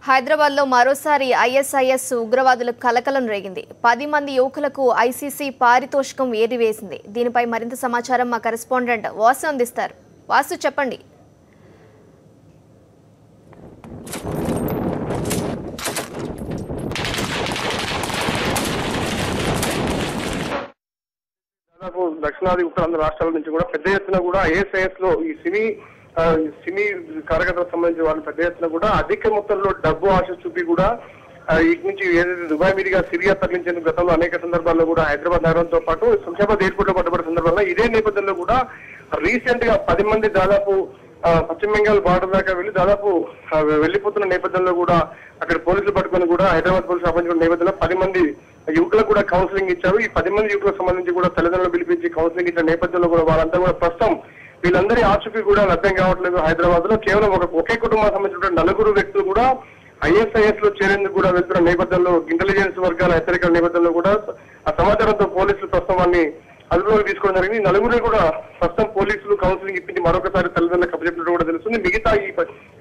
హైదరాబాద్ లో మరోసారి ఐఎస్ఐఎస్ ఉగ్రవాదుల కలకలం రేగింది. 10 మంది యువకులకు ఐసీసీ పారితోషికం ఏరివేసింది. దీనిపై మరింత సమాచారం మా కరెస్పాండెంట్ వాసు అందిస్తారు. వాసు, చెప్పండి. దాదాపు దక్షిణాది ఉత్తరాంధ్ర రాష్ట్రాల నుంచి కూడా పెద్ద ఎత్తున కూడా ఐఎస్ఐఎస్ లో ఈ సినీ కార్యకర్తలకు సంబంధించిన వాళ్ళు పెద్ద ఎత్తున కూడా అధిక మొత్తంలో డబ్బు ఆశ చూపి కూడా ఇటు నుంచి ఏదైతే దుబాయ్ మీదుగా సిరియా తరలించేందుకు గతంలో అనేక సందర్భాల్లో కూడా హైదరాబాద్ నగరంతో పాటు శంషాబాద్ ఎయిర్పోర్ట్ లో పట్టుబడిన సందర్భంలో ఇదే నేపథ్యంలో కూడా రీసెంట్ గా 10 మంది దాదాపు పశ్చిమ బెంగాల్ బార్డర్ దాకా వెళ్లి దాదాపు వెళ్లిపోతున్న నేపథ్యంలో కూడా అక్కడ పోలీసులు పట్టుకొని కూడా హైదరాబాద్ పోలీసులు అప్పగించిన నేపథ్యంలో 10 మంది యువకులకు కూడా కౌన్సిలింగ్ ఇచ్చారు. ఈ 10 మంది యువకులకు సంబంధించి కూడా తల్లిదండ్రులు పిలిపించి కౌన్సిలింగ్ ఇచ్చిన నేపథ్యంలో కూడా వాళ్ళంతా కూడా ప్రస్తుతం వీళ్ళందరి ఆచూకీ కూడా లభ్యం కావట్లేదు. హైదరాబాద్ లో కేవలం ఒకే కుటుంబానికి సంబంధించిన 4 వ్యక్తులు కూడా ఐఎస్ఐఎస్ లో చేరేందుకు కూడా వెళ్తున్న నేపథ్యంలో ఇంటెలిజెన్స్ వర్గాల హెచ్చరికల నేపథ్యంలో కూడా ఆ సమాచారంతో పోలీసులు ప్రస్తుతం వారిని అదుపులోకి తీసుకోవడం జరిగింది. 4 కూడా ప్రస్తుతం పోలీసులు కౌన్సిలింగ్ ఇప్పించి మరొకసారి తల్లిదండ్రులకు అప్పచెప్పినట్టు కూడా తెలుస్తుంది. మిగతా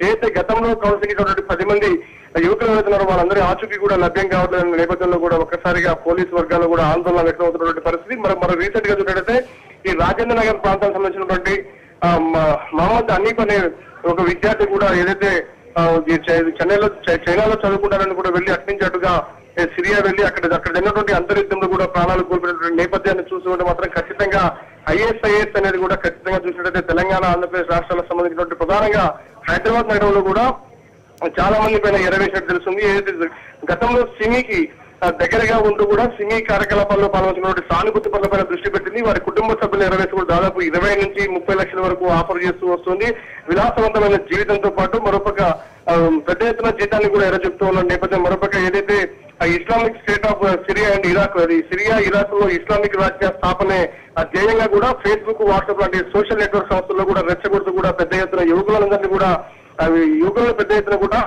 ఏదైతే గతంలో కౌన్సిలింగ్ ఇచ్చినటువంటి 10 మంది యువకులు వెళ్తున్నారో వాళ్ళందరి ఆచూకీ కూడా లభ్యం కావట్లేదన్న నేపథ్యంలో కూడా ఒక్కసారిగా పోలీసు వర్గాలు కూడా ఆందోళన వ్యక్తం అవుతున్నటువంటి పరిస్థితి. మరో రీసెంట్ గా చూసినట్టయితే ఈ రాజేంద్ర నగర్ ప్రాంతానికి సంబంధించినటువంటి మహమ్మద్ అనీఫ్ అనే ఒక విద్యార్థి కూడా ఏదైతే చైనాలో చదువుకుంటారని కూడా వెళ్లి అటుగా సిరియా వెళ్లి అక్కడ జరిగినటువంటి అంతర్యుద్ధంలో కూడా ప్రాణాలు కోల్పోయినటువంటి నేపథ్యాన్ని చూస్తుంటే మాత్రం ఖచ్చితంగా ఐఎస్ఐఎస్ అనేది కూడా ఖచ్చితంగా చూసినట్టయితే తెలంగాణ ఆంధ్రప్రదేశ్ రాష్ట్రాలకు సంబంధించినటువంటి ప్రధానంగా హైదరాబాద్ నగరంలో కూడా చాలా మంది పైన ఎరవేసినట్టు తెలుస్తుంది. ఏదైతే గతంలో సిమీకి దగ్గరగా ఉంటూ కూడా సినీ కార్యకలాపాల్లో పాల్గొంటున్నటువంటి సానుభూతి పనులపైన దృష్టి పెట్టింది. వారి కుటుంబ సభ్యులు ఎరవేసి కూడా దాదాపు 20 నుంచి 30 లక్షల వరకు ఆఫర్ చేస్తూ వస్తుంది. విలాసవంతమైన జీవితంతో పాటు మరొక పెద్ద ఎత్తున జీతాన్ని కూడా ఎరచెప్తూ ఉన్న నేపథ్యం. మరొక ఏదైతే Islamic state of Syria and Iraq, అది సిరియా ఇరాక్ లో ఇస్లామిక్ రాజ్య స్థాపనే ధ్యేయంగా కూడా ఫేస్బుక్, వాట్సాప్ లాంటి సోషల్ నెట్వర్క్ సంస్థల్లో కూడా రెచ్చగొడుతూ కూడా పెద్ద ఎత్తున యువకులందరినీ కూడా యువకులను పెద్ద ఎత్తున కూడా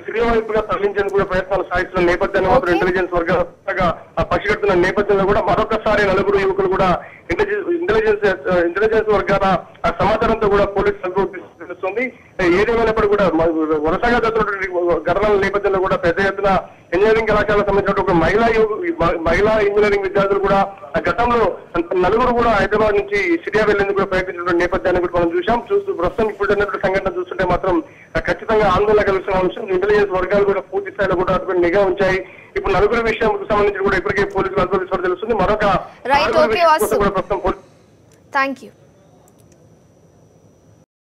సిరియా వైపుగా తరలించేందుకు కూడా ప్రయత్నాలు సాగిస్తున్న నేపథ్యాన్ని మాత్రం ఇంటెలిజెన్స్ వర్గాలుగా పసిగడుతున్న నేపథ్యంలో కూడా మరొకసారి 4 యువకులు కూడా ఇంటెలిజెన్స్ వర్గాల సమాచారంతో కూడా పోలీసులు తెలుస్తుంది. ఏదేమైనప్పుడు కూడా వరుసగా జరుగుతున్నటువంటి ఘటనల నేపథ్యంలో కూడా పెద్ద ఎత్తున ఇంజనీరింగ్ కళాశాలకు సంబంధించిన ఒక మహిళా ఇంజనీరింగ్ విద్యార్థులు కూడా గతంలో 4 కూడా హైదరాబాద్ నుంచి సిరియా వెళ్లేందుకు కూడా ప్రయత్నించినటువంటి నేపథ్యాన్ని కూడా మనం చూస్తూ ప్రస్తుతం ఇప్పుడు జరిగినటువంటి సంఘటన చూస్తుంటే మాత్రం ఖచ్చితంగా ఆందోళన కలిగిన అంశం. ఇంటెలిజెన్స్ వర్గాలు కూడా పూర్తి స్థాయిలో కూడా అటువంటి నిఘా ఉంచాయి. ఇప్పుడు 4 విషయాలకు సంబంధించి కూడా ఇప్పటికే పోలీసులు అదుపులోకి తెలుస్తుంది. మరొక థ్యాంక్ యూ.